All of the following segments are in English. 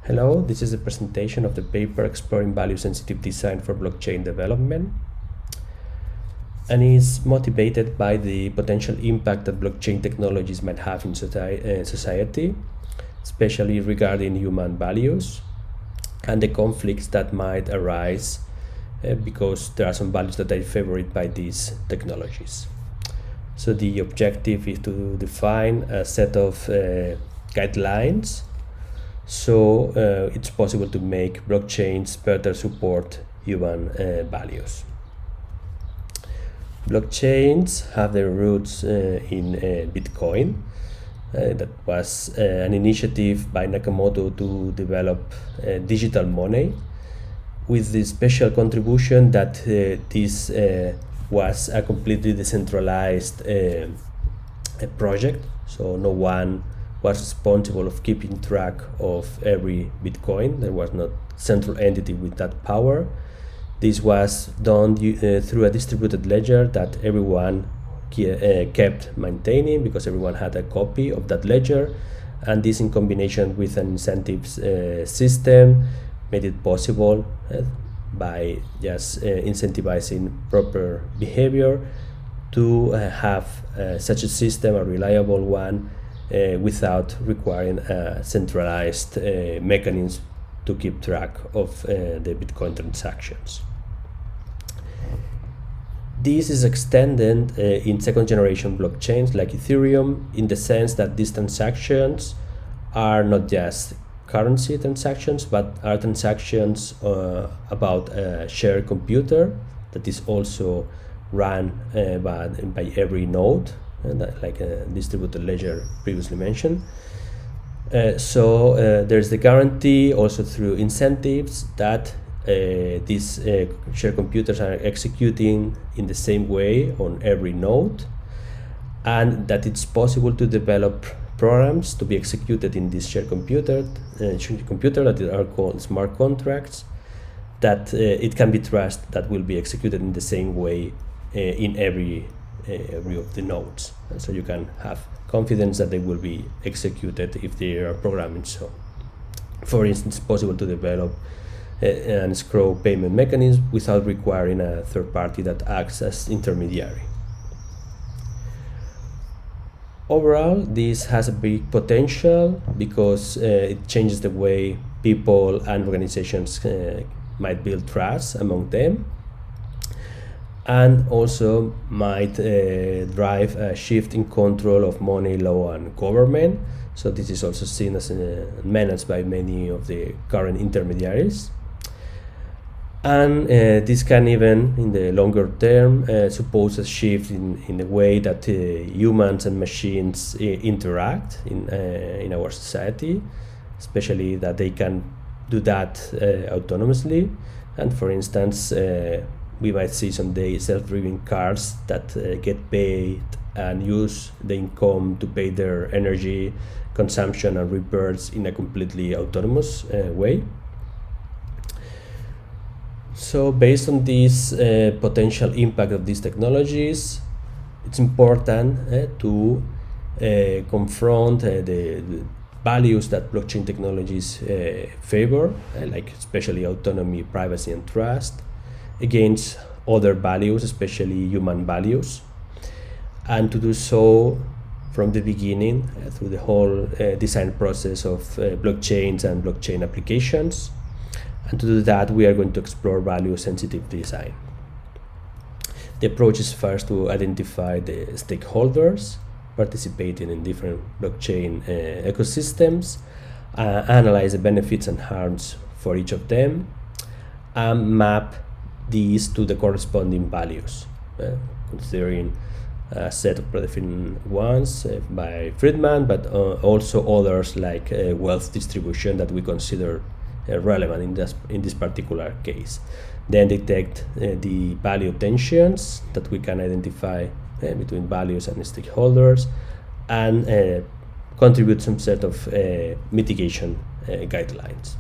Hello, this is a presentation of the paper exploring value-sensitive design for blockchain development, and is motivated by the potential impact that blockchain technologies might have in society, especially regarding human values, and the conflicts that might arise because there are some values that are favored by these technologies. So the objective is to define a set of guidelines so it's possible to make blockchains better support human values. Blockchains have their roots in Bitcoin. That was an initiative by Nakamoto to develop digital money, with the special contribution that this was a completely decentralized project, so no one was responsible of keeping track of every Bitcoin. There was no central entity with that power. This was done through a distributed ledger that everyone kept maintaining, because everyone had a copy of that ledger, and this in combination with an incentives system made it possible by just incentivizing proper behavior to have such a system, a reliable one, without requiring a centralized mechanism to keep track of the Bitcoin transactions. This is extended in second generation blockchains like Ethereum, in the sense that these transactions are not just currency transactions, but are transactions about a shared computer that is also run by every node, like a distributed ledger previously mentioned. So there's the guarantee also through incentives that these shared computers are executing in the same way on every node, and that it's possible to develop programs to be executed in this shared computer that are called smart contracts, that it can be trusted that will be executed in the same way in every of the nodes. And so you can have confidence that they will be executed if they are programmed. So, for instance, it's possible to develop an escrow payment mechanism without requiring a third party that acts as intermediary. Overall, this has a big potential because it changes the way people and organizations might build trust among them, and also might drive a shift in control of money, law, and government. So this is also seen as managed by many of the current intermediaries. And this can even, in the longer term, suppose a shift in the way that humans and machines interact in our society, especially that they can do that autonomously. And for instance, we might see someday self-driving cars that get paid and use the income to pay their energy consumption and repairs in a completely autonomous way. So based on this potential impact of these technologies, it's important to confront the values that blockchain technologies favor, like especially autonomy, privacy, and trust, against other values, especially human values, and to do so from the beginning through the whole design process of blockchains and blockchain applications. And to do that, we are going to explore value-sensitive design. The approach is first to identify the stakeholders participating in different blockchain ecosystems, analyze the benefits and harms for each of them, and map these to the corresponding values, considering a set of predefined ones by Friedman, but also others like wealth distribution that we consider relevant in this particular case. Then detect the value tensions that we can identify between values and stakeholders, and contribute some set of mitigation guidelines.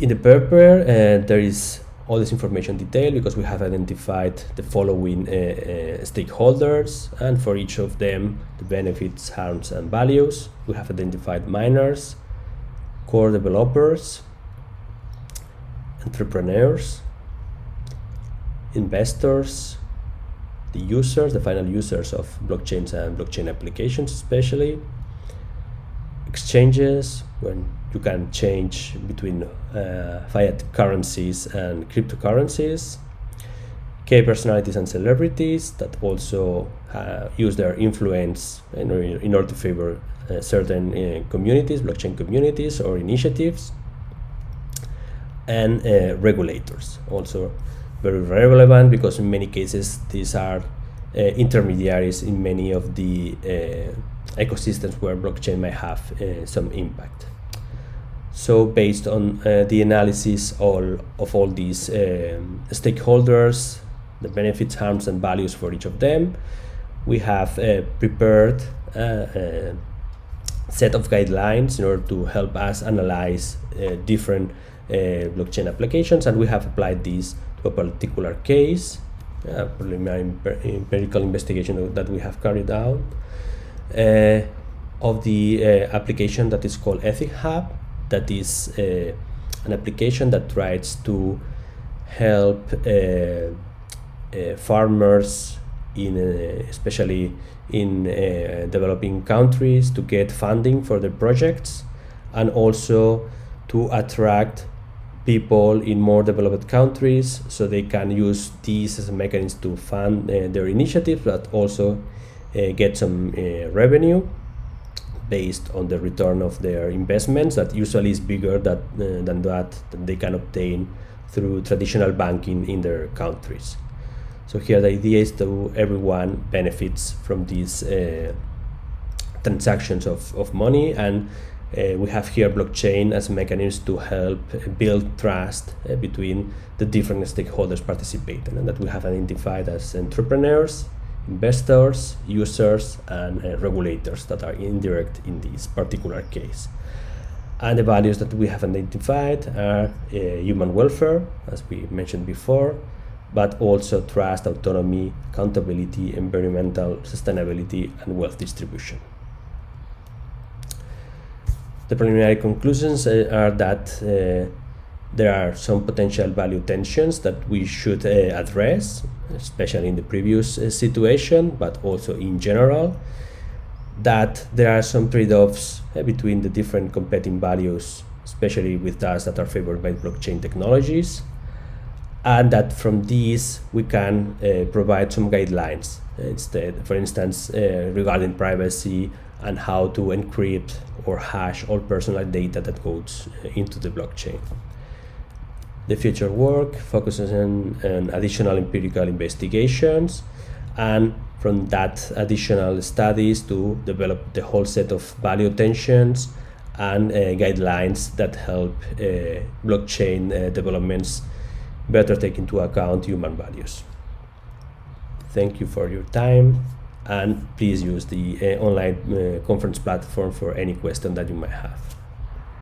In the paper, there is all this information detailed because we have identified the following stakeholders, and for each of them, the benefits, harms, and values. We have identified miners, core developers, entrepreneurs, investors, the users, the final users of blockchains and blockchain applications, especially exchanges, when you can change between fiat currencies and cryptocurrencies, key personalities and celebrities that also use their influence in order to favor certain communities, blockchain communities or initiatives, and regulators, also very relevant because in many cases these are intermediaries in many of the ecosystems where blockchain might have some impact. So based on the analysis of all these stakeholders, the benefits, harms, and values for each of them, we have prepared a set of guidelines in order to help us analyze different blockchain applications, and we have applied these to a particular case, preliminary empirical investigation that we have carried out of the application that is called ETHICOMP. That is an application that tries to help farmers, especially in developing countries, to get funding for their projects, and also to attract people in more developed countries so they can use these as a mechanism to fund their initiatives, but also get some revenue based on the return of their investments that usually is bigger than that they can obtain through traditional banking in their countries. So here the idea is that everyone benefits from these transactions of money, and we have here blockchain as a mechanism to help build trust between the different stakeholders participating, and that we have identified as entrepreneurs, investors, users, and regulators that are indirect in this particular case. And the values that we have identified are human welfare, as we mentioned before, but also trust, autonomy, accountability, environmental sustainability, and wealth distribution. The preliminary conclusions are that there are some potential value tensions that we should address, especially in the previous situation, but also in general, that there are some trade-offs between the different competing values, especially with those that are favored by blockchain technologies, and that from these we can provide some guidelines instead, for instance, regarding privacy and how to encrypt or hash all personal data that goes into the blockchain. The future work focuses on additional empirical investigations, and from that additional studies to develop the whole set of value tensions and guidelines that help blockchain developments better take into account human values. Thank you for your time, and please use the online conference platform for any question that you might have.